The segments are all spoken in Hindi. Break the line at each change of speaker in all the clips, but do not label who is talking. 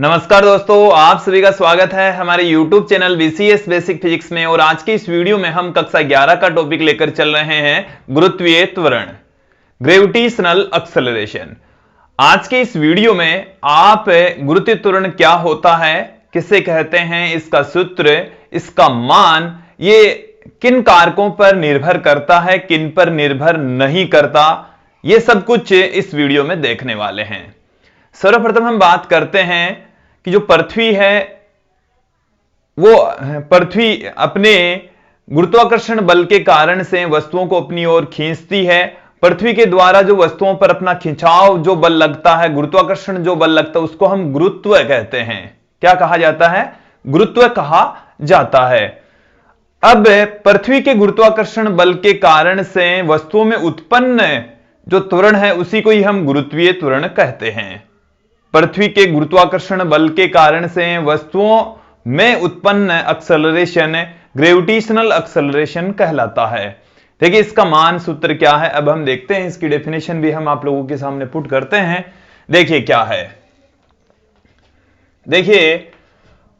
नमस्कार दोस्तों, आप सभी का स्वागत है हमारे YouTube channel BCS basic physics में। और आज के इस वीडियो में हम कक्षा 11 का टॉपिक लेकर चल रहे हैं गुरुत्वीय त्वरण, ग्रेविटेशनल एक्सेलरेशन। आज के इस वीडियो में आप गुरुत्वीय त्वरण क्या होता है, किसे कहते हैं, इसका सूत्र, इसका मान, ये किन कारकों पर निर्भर करता है, किन पर निर्भर नहीं करता, ये सब कुछ इस वीडियो में देखने वाले हैं। सर्वप्रथम हम बात करते हैं कि जो पृथ्वी है वो पृथ्वी अपने गुरुत्वाकर्षण बल के कारण से वस्तुओं को अपनी ओर खींचती है। पृथ्वी के द्वारा जो वस्तुओं पर अपना खिंचाव जो बल लगता है, गुरुत्वाकर्षण जो बल लगता है, उसको हम गुरुत्व कहते हैं। क्या कहा जाता है? गुरुत्व कहा जाता है। अब पृथ्वी के गुरुत्वाकर्षण बल के कारण से वस्तुओं में उत्पन्न जो त्वरण है उसी को ही हम गुरुत्वीय त्वरण कहते हैं। पृथ्वी के गुरुत्वाकर्षण बल के कारण से वस्तुओं में उत्पन्न एक्सेलरेशन ग्रेविटेशनल एक्सेलरेशन कहलाता है। देखिए इसका मान सूत्र क्या है, अब हम देखते हैं। इसकी डेफिनेशन भी हम आप लोगों के सामने पुट करते हैं। देखिए क्या है, देखिए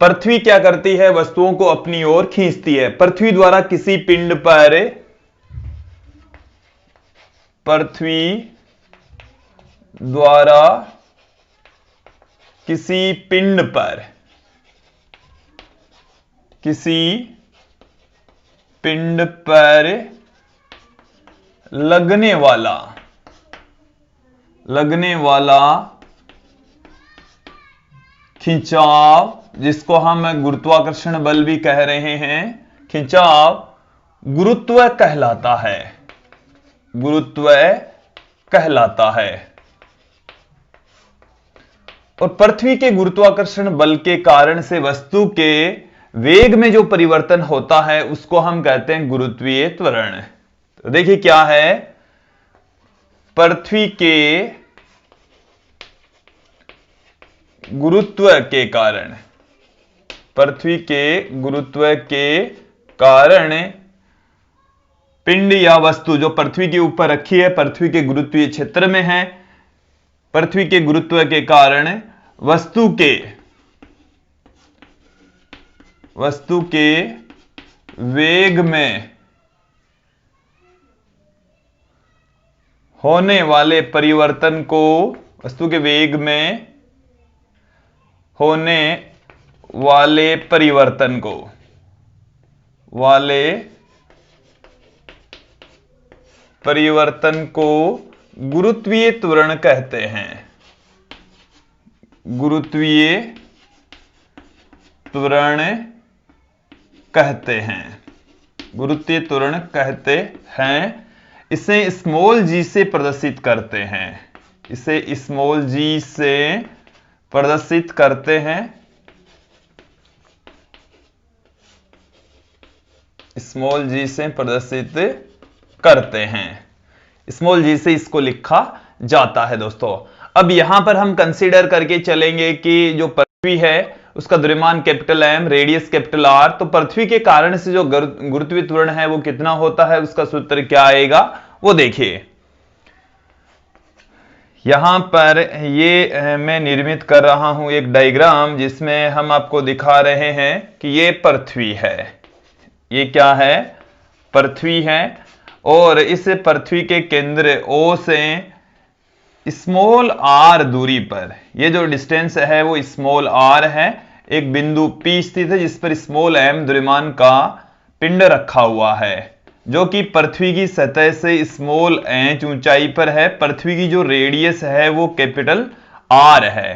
पृथ्वी क्या करती है, वस्तुओं को अपनी ओर खींचती है। पृथ्वी द्वारा किसी पिंड पर, पृथ्वी द्वारा किसी पिंड पर, किसी पिंड पर लगने वाला खिंचाव, जिसको हम गुरुत्वाकर्षण बल भी कह रहे हैं, खिंचाव गुरुत्व कहलाता है, गुरुत्व कहलाता है। और पृथ्वी के गुरुत्वाकर्षण बल के कारण से वस्तु के वेग में जो परिवर्तन होता है उसको हम कहते हैं गुरुत्वीय त्वरण। तो देखिए क्या है, पृथ्वी के गुरुत्व के कारण, पृथ्वी के गुरुत्व के कारण पिंड या वस्तु जो पृथ्वी के ऊपर रखी है, पृथ्वी के गुरुत्वीय क्षेत्र में है, पृथ्वी के गुरुत्व के कारण वस्तु के वेग में होने वाले परिवर्तन को, वस्तु के वेग में होने वाले परिवर्तन को, गुरुत्वीय त्वरण कहते हैं, गुरुत्वीय त्वरण कहते हैं, गुरुत्वीय त्वरण कहते हैं। इसे स्मॉल जी से प्रदर्शित करते हैं, इसे स्मॉल जी से प्रदर्शित करते हैं, स्मॉल जी से प्रदर्शित करते हैं, स्मॉल जी से इसको लिखा जाता है। दोस्तों अब यहां पर हम कंसीडर करके चलेंगे कि जो पृथ्वी है उसका द्रव्यमान capital M, radius capital R. तो पृथ्वी के कारण से जो गुरुत्वीय त्वरण है वो कितना होता है, उसका सूत्र क्या आएगा वो देखिए। यहां पर ये मैं निर्मित कर रहा हूं एक डायग्राम जिसमें हम आपको दिखा रहे हैं कि ये पृथ्वी है, ये क्या है, पृथ्वी है। और इस पृथ्वी के केंद्र O से स्मॉल r दूरी पर, ये जो डिस्टेंस है वो स्मॉल r है, एक बिंदु P स्थित है जिस पर स्मॉल m द्रव्यमान का पिंड रखा हुआ है, जो कि पृथ्वी की सतह से स्मॉल h ऊंचाई पर है। पृथ्वी की जो रेडियस है वो कैपिटल R है।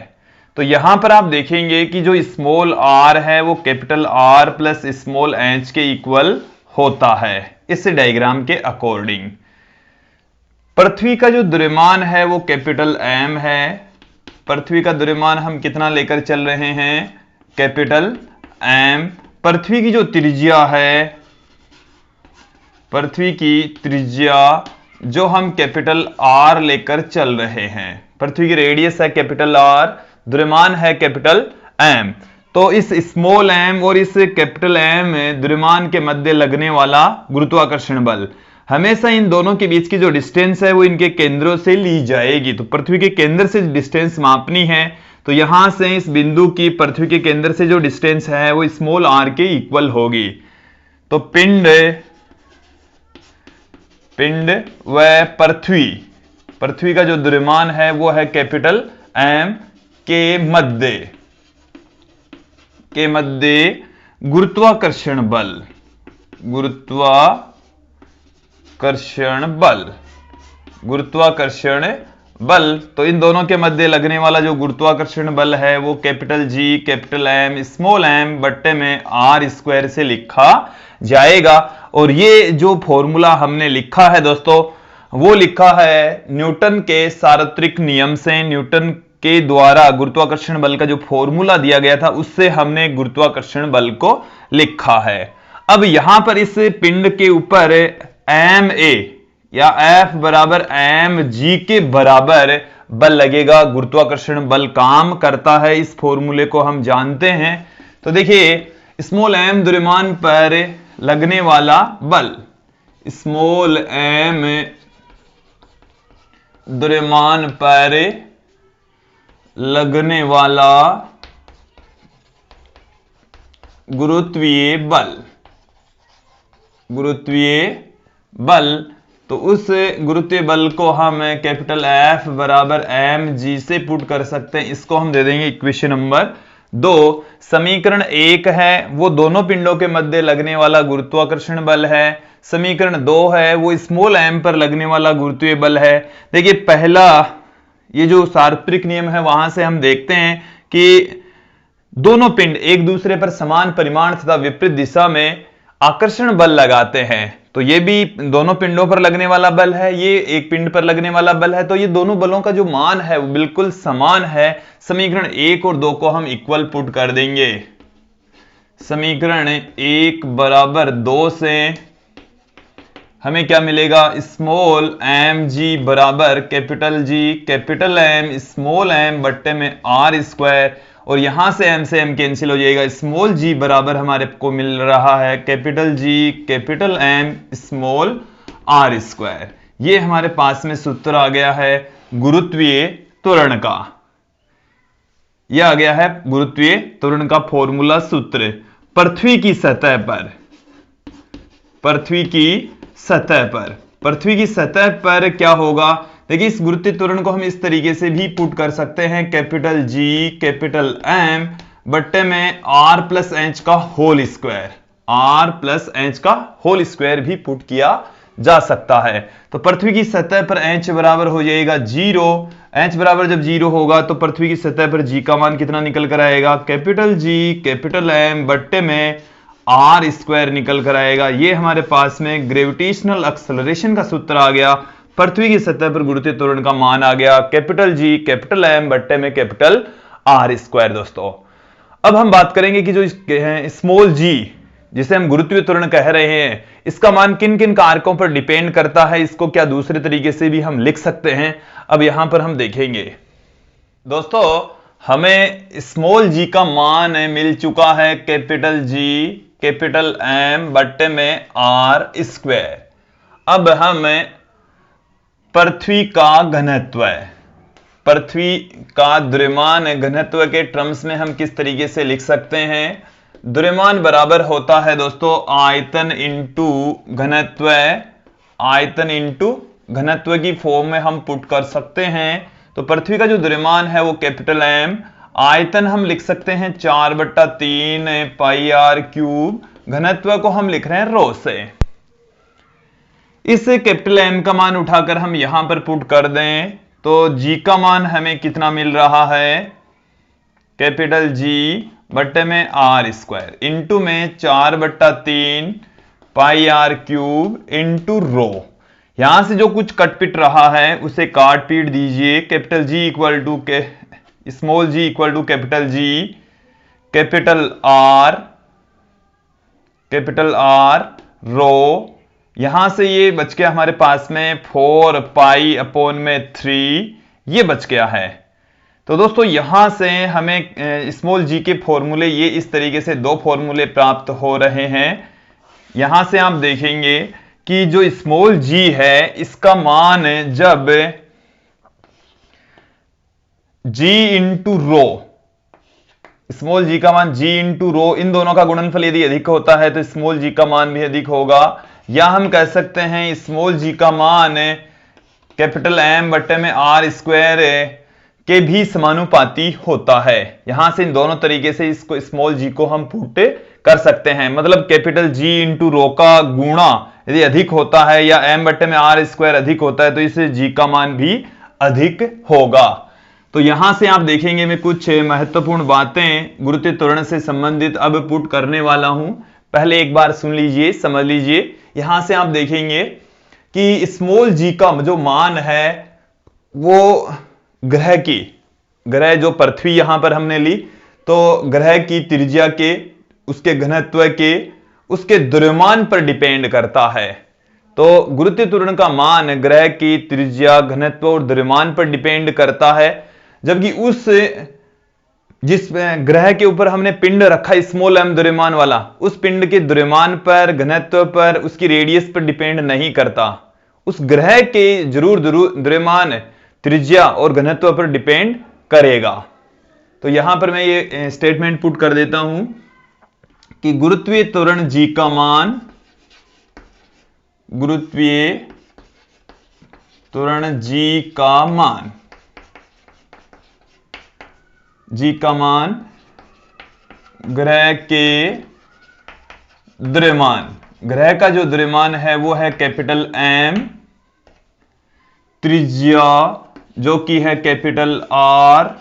तो यहां पर आप देखेंगे कि जो स्मॉल r है वो capital R plus small h के इक्वल होता है इस डायग्राम के अकॉर्डिंग। पृथ्वी का जो द्रव्यमान है वो कैपिटल M है। पृथ्वी का द्रव्यमान हम कितना लेकर चल रहे हैं, कैपिटल M। पृथ्वी की जो त्रिज्या है, पृथ्वी की त्रिज्या जो हम कैपिटल R लेकर चल रहे हैं, पृथ्वी की रेडियस है कैपिटल R, द्रव्यमान है कैपिटल M। तो इस स्मॉल m और इस कैपिटल M द्रव्यमान के मध्य लगने वाला गुरुत्वाकर्षण बल, हमेशा इन दोनों के बीच की जो डिस्टेंस है वो इनके केंद्रों से ली जाएगी। तो पृथ्वी के केंद्र से डिस्टेंस मापनी है तो यहां से इस बिंदु की पृथ्वी के केंद्र से जो डिस्टेंस है वो स्मॉल आर के इक्वल होगी। तो पिंड व पृथ्वी का जो द्रव्यमान है वो है कैपिटल एम के मध्य गुरुत्वाकर्षण बल। तो इन दोनों के मध्य लगने वाला जो गुरुत्वाकर्षण बल है वो capital G capital M small m बट्टे में आर स्क्वायर से लिखा जाएगा। और ये जो फॉर्मूला हमने लिखा है दोस्तों वो लिखा है न्यूटन के सार्वत्रिक नियम से। न्यूटन के द्वारा गुरुत्वाकर्षण बल का जो फॉर्मूला दिया गया था उससे हमने गुरुत्वाकर्षण बल को लिखा है। अब यहां पर इस पिंड के ऊपर एम ए या एफ बराबर एम जी के बराबर बल लगेगा। गुरुत्वाकर्षण बल काम करता है, इस फॉर्मूले को हम जानते हैं। तो देखिए स्मॉल एम द्रव्यमान पर लगने वाला बल, स्मॉल एम द्रव्यमान पर लगने वाला गुरुत्वीय बल, तो उस गुरुत्वीय बल को हम कैपिटल एफ बराबर एम जी से पुट कर सकते हैं। इसको हम दे देंगे इक्वेशन नंबर 2। समीकरण 1 है वो दोनों पिंडों के मध्य लगने वाला गुरुत्वाकर्षण बल है। समीकरण 2 है वो स्मॉल एम पर लगने वाला गुरुत्वीय बल है। देखिए पहला ये जो सार्वत्रिक नियम है वहां से हम देखते हैं कि दोनों पिंड एक दूसरे पर समान परिमाण तथा विपरीत दिशा में आकर्षण बल लगाते हैं। तो ये भी दोनों पिंडों पर लगने वाला बल है, ये एक पिंड पर लगने वाला बल है। तो ये दोनों बलों का जो मान है वो बिल्कुल समान है। समीकरण 1 और 2 को हम इक्वल पुट कर देंगे। समीकरण 1 बराबर 2 से हमें क्या मिलेगा, स्मॉल एम जी बराबर capital G capital M small m बट्टे में आर स्क्वायर, और यहां से एम कैंसिल हो जाएगा। स्मॉल जी बराबर हमारे को मिल रहा है capital G capital M small r square. ये हमारे पास में सूत्र आ गया है गुरुत्वीय त्वरण का। यह आ गया है गुरुत्वीय त्वरण का फॉर्मूला सूत्र। पृथ्वी की सतह पर क्या होगा, देखिए इस गुरुत्वीय त्वरण को हम इस तरीके से भी पुट कर सकते हैं, कैपिटल जी कैपिटल एम बट्टे में आर प्लस एच का होल स्क्वायर भी पुट किया जा सकता है। तो पृथ्वी की सतह पर एच बराबर हो जाएगा 0। एच बराबर जब 0 होगा तो पृथ्वी की सतह पर जी का मान कितना निकल कर आएगा, कैपिटल जी कैपिटल एम बट्टे में आर स्क्वायर निकल कर आएगा। ये हमारे पास में ग्रेविटेशनल एक्सेलरेशन का सूत्र आ गया। पृथ्वी की सतह पर गुरुत्वीय त्वरण का मान आ गया कैपिटल जी कैपिटल एम बट्टे में कैपिटल आर स्क्वायर। दोस्तों अब हम बात करेंगे कि जो स्मॉल जी जिसे हम गुरुत्वीय त्वरण कह रहे हैं इसका मान किन किन कारकों पर डिपेंड करता है, इसको क्या दूसरे तरीके से भी हम लिख सकते हैं, अब यहां पर हम देखेंगे। दोस्तों हमें स्मॉल जी का मान मिल चुका है कैपिटल जी कैपिटल एम बट्टे में आर स्क्वायर। अब हम पृथ्वी का द्रव्यमान घनत्व के टर्म्स में हम किस तरीके से लिख सकते हैं। द्रव्यमान बराबर होता है दोस्तों आयतन इंटू घनत्व की फॉर्म में हम पुट कर सकते हैं। तो पृथ्वी का जो द्रव्यमान है वो कैपिटल एम, आयतन हम लिख सकते हैं 4/3 पाई आर क्यूब, घनत्व को हम लिख रहे हैं रो से। इस कैपिटल एम का मान उठाकर हम यहां पर पुट कर दें तो जी का मान हमें कितना मिल रहा है, कैपिटल जी बट्टे में आर स्क्वायर इंटू में 4/3 पाई आर क्यूब इंटू रो। यहां से जो कुछ कटपिट रहा है उसे काट पीट दीजिए। Capital G equal to small G equal to capital G capital R row. यहां से ये बच गया हमारे पास में 4 पाई अपॉन में 3, ये बच गया है। तो दोस्तों यहां से हमें स्मॉल जी के फॉर्मूले ये इस तरीके से दो फॉर्मूले प्राप्त हो रहे हैं। यहां से आप देखेंगे कि जो स्मॉल जी है इसका मान जी इंटू रो, स्मॉल जी का मान जी इंटू रो, इन दोनों का गुणनफल यदि अधिक होता है तो स्मॉल जी का मान भी अधिक होगा। या हम कह सकते हैं स्मॉल जी का मान कैपिटल एम बट्टे में आर स्क्वायर के भी समानुपाती होता है। यहां से इन दोनों तरीके से इसको स्मॉल जी को हम पुट कर सकते हैं। मतलब कैपिटल जी इंटू रो का गुणा यदि अधिक होता है या एम बट्टे में आर स्क्वायर अधिक होता है तो इस जी का मान भी अधिक होगा। तो यहां से आप देखेंगे मैं कुछ महत्वपूर्ण बातें गुरुत्वीय त्वरण से संबंधित अब पुट करने वाला हूं। पहले एक बार सुन लीजिए, समझ लीजिए। यहां से आप देखेंगे कि स्मॉल जी का जो मान है वो ग्रह जो पृथ्वी यहां पर हमने ली, तो ग्रह की त्रिज्या के, उसके घनत्व के, उसके द्रव्यमान पर डिपेंड करता है। तो गुरुत्वीय त्वरण का मान ग्रह की त्रिज्या, घनत्व और द्रव्यमान पर डिपेंड करता है। जबकि जिस ग्रह के ऊपर हमने पिंड रखा स्मॉल एम द्रव्यमान वाला, उस पिंड के द्रव्यमान पर, घनत्व पर, उसकी रेडियस पर डिपेंड नहीं करता। उस ग्रह के जरूर द्रव्यमान, त्रिज्या और घनत्व पर डिपेंड करेगा। तो यहां पर मैं ये स्टेटमेंट पुट कर देता हूं कि गुरुत्वीय त्वरण जी का मान, गुरुत्वीय त्वरण जी का मान ग्रह के द्रव्यमान, ग्रह का जो द्रव्यमान है वो है कैपिटल एम, त्रिज्या जो कि है कैपिटल आर,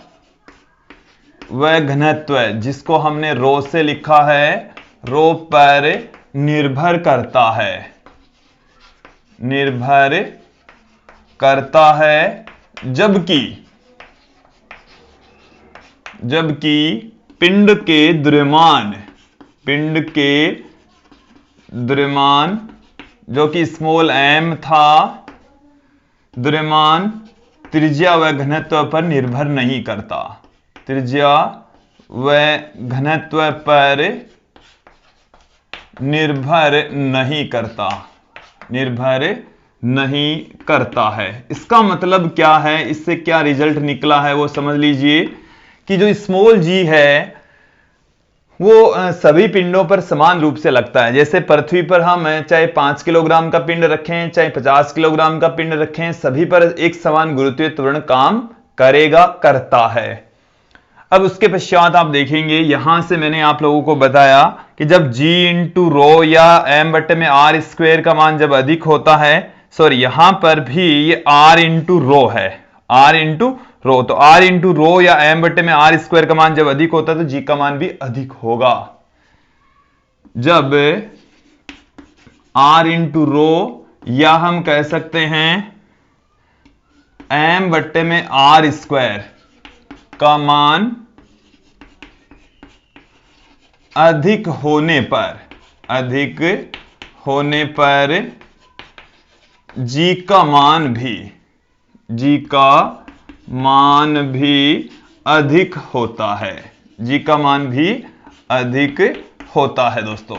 वह घनत्व जिसको हमने रो से लिखा है, रो पर निर्भर करता है। जबकि पिंड के द्रव्यमान जो कि स्मॉल एम था, द्रव्यमान त्रिज्या व घनत्व पर निर्भर नहीं करता, त्रिज्या व घनत्व पर निर्भर नहीं करता है। इसका मतलब क्या है, इससे क्या रिजल्ट निकला है वो समझ लीजिए कि जो स्मॉल जी है वो सभी पिंडों पर समान रूप से लगता है। जैसे पृथ्वी पर हम चाहे 5 किलोग्राम का पिंड रखें, चाहे 50 किलोग्राम का पिंड रखें, सभी पर एक समान गुरुत्वीय त्वरण काम करता है। अब उसके पश्चात आप देखेंगे, यहां से मैंने आप लोगों को बताया कि जब G इंटू रो या एम बट्टे में आर स्क्वायर का मान जब अधिक होता है, सॉरी यहां पर भी ये R इंटू रो है, R इंटू रो, तो R इंटू रो या एम बट्टे में आर स्क्वायर का मान जब अधिक होता है तो G का मान भी अधिक होगा। जब R इंटू रो या हम कह सकते हैं एम बट्टे में आर स्क्वायर का मान अधिक होने पर G का मान भी अधिक होता है, G का मान भी अधिक होता है। दोस्तों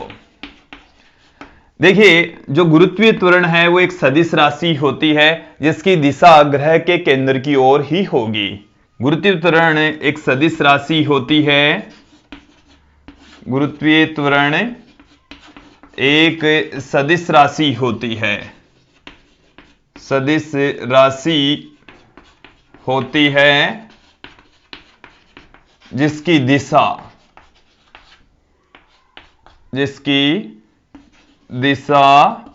देखिए, जो गुरुत्वीय त्वरण है वो एक सदिश राशि होती है जिसकी दिशा ग्रह के केंद्र की ओर ही होगी। गुरुत्वीय त्वरण एक सदिश राशि होती है, गुरुत्वीय त्वरण एक सदिश राशि होती है, सदिश राशि होती है जिसकी दिशा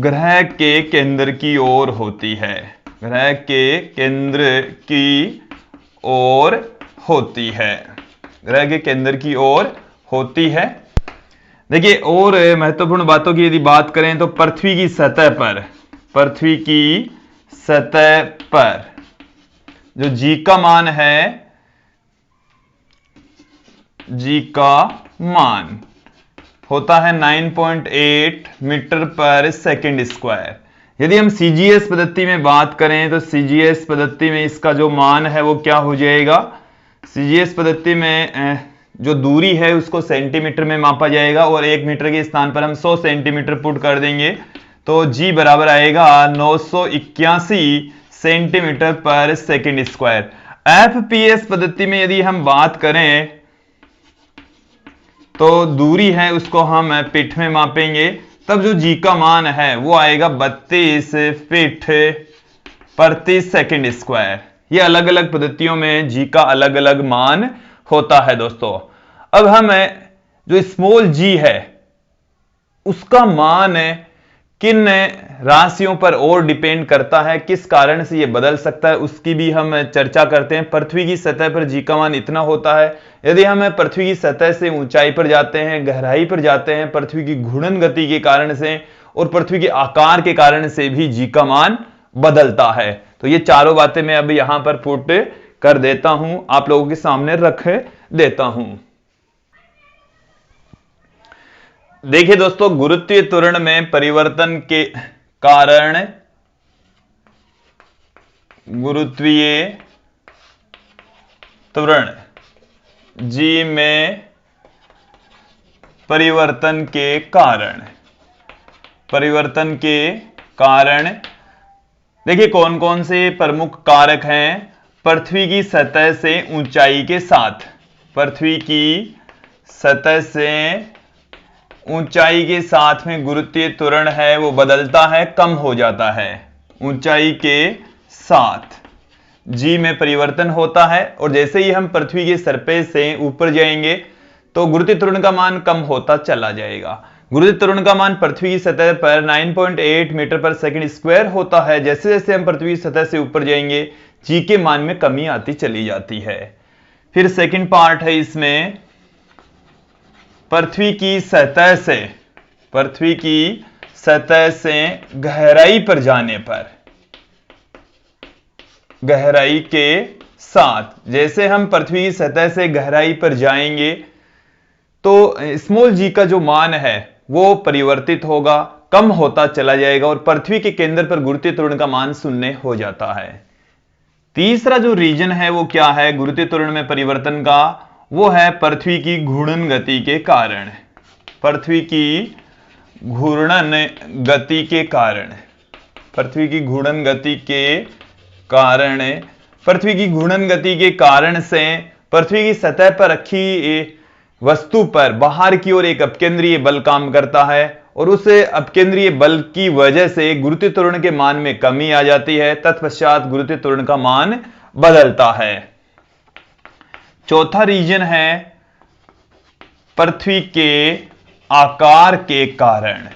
ग्रह के केंद्र की ओर होती है, ग्रह के केंद्र की ओर होती है, ग्रह के केंद्र की ओर होती है। देखिए, और महत्वपूर्ण बातों की यदि बात करें तो पृथ्वी की सतह पर जो G का मान है, G का मान होता है 9.8 मीटर पर सेकंड स्क्वायर। यदि हम CGS पद्धति में बात करें तो CGS पद्धति में इसका जो मान है वो क्या हो जाएगा, CGS पद्धति में जो दूरी है उसको सेंटीमीटर में मापा जाएगा और 1 मीटर के स्थान पर हम 100 सेंटीमीटर पुट कर देंगे तो G बराबर आएगा 981 सेंटीमीटर पर सेकंड स्क्वायर। एफपीएस पद्धति में यदि हम बात करें तो दूरी है उसको हम फीट में मापेंगे, तब जो जी का मान है वो आएगा 32 फीट प्रति सेकंड स्क्वायर। ये अलग अलग पद्धतियों में जी का अलग अलग मान होता है दोस्तों। अब हम जो स्मॉल जी है उसका मान किन राशियों पर और डिपेंड करता है, किस कारण से ये बदल सकता है, उसकी भी हम चर्चा करते हैं। पृथ्वी की सतह पर जी का मान इतना होता है। यदि हम पृथ्वी की सतह से ऊंचाई पर जाते हैं, गहराई पर जाते हैं, पृथ्वी की घूर्णन गति के कारण से और पृथ्वी के आकार के कारण से भी जी का मान बदलता है। तो ये चारों बातें मैं अब यहां पर पुट कर देता हूं, आप लोगों के सामने रख देता हूं। देखिए दोस्तों, गुरुत्वीय त्वरण में परिवर्तन के कारण गुरुत्वीय त्वरण जी में परिवर्तन के कारण देखिए कौन कौन से प्रमुख कारक हैं। पृथ्वी की सतह से ऊंचाई के साथ, पृथ्वी की सतह से ऊंचाई के साथ में गुरुत्वीय त्वरण है वो बदलता है, कम हो जाता है। ऊंचाई के साथ जी में परिवर्तन होता है और जैसे ही हम पृथ्वी के सरफेस से ऊपर जाएंगे तो गुरुत्वीय त्वरण का मान कम होता चला जाएगा। गुरुत्वीय त्वरण का मान पृथ्वी की सतह पर 9.8 मीटर पर सेकंड स्क्वायर होता है। जैसे जैसे हम पृथ्वी की सतह से ऊपर जाएंगे जी के मान में कमी आती चली जाती है। फिर सेकंड पार्ट है इसमें, पृथ्वी की सतह से गहराई पर जाने पर, गहराई के साथ जैसे हम पृथ्वी की सतह से गहराई पर जाएंगे तो स्मॉल जी का जो मान है वो परिवर्तित होगा, कम होता चला जाएगा और पृथ्वी के केंद्र पर गुरुत्वीय त्वरण का मान 0 हो जाता है। तीसरा जो रीजन है वो क्या है गुरुत्वीय त्वरण में परिवर्तन का, वो है पृथ्वी की घूर्णन गति के कारण। पृथ्वी की घूर्णन गति के कारण, पृथ्वी की घूर्णन गति के कारण, पृथ्वी की घूर्णन गति के कारण से पृथ्वी की सतह पर रखी वस्तु पर बाहर की ओर एक अपकेंद्रीय बल काम करता है और उस अपकेंद्रीय बल की वजह से गुरुत्वीय त्वरण के मान में कमी आ जाती है। तत्पश्चात गुरुत्वीय त्वरण का मान बदलता है। चौथा रीजन है पृथ्वी के आकार के कारण।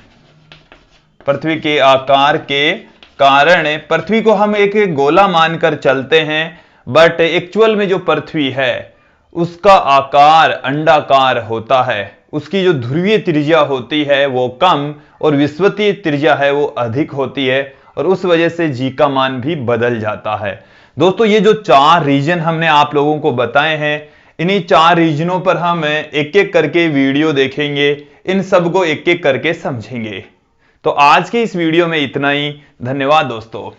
पृथ्वी के आकार के कारण पृथ्वी को हम एक गोला मानकर चलते हैं, बट एक्चुअल में जो पृथ्वी है उसका आकार अंडाकार होता है। उसकी जो ध्रुवीय त्रिज्या होती है वो कम और विषुवतीय त्रिज्या है वो अधिक होती है और उस वजह से जी का मान भी बदल जाता है। दोस्तों, ये जो 4 रीजन हमने आप लोगों को बताए हैं, इन्हीं 4 रीजनों पर हम एक एक करके वीडियो देखेंगे, इन सबको एक एक करके समझेंगे। तो आज के इस वीडियो में इतना ही। धन्यवाद दोस्तों।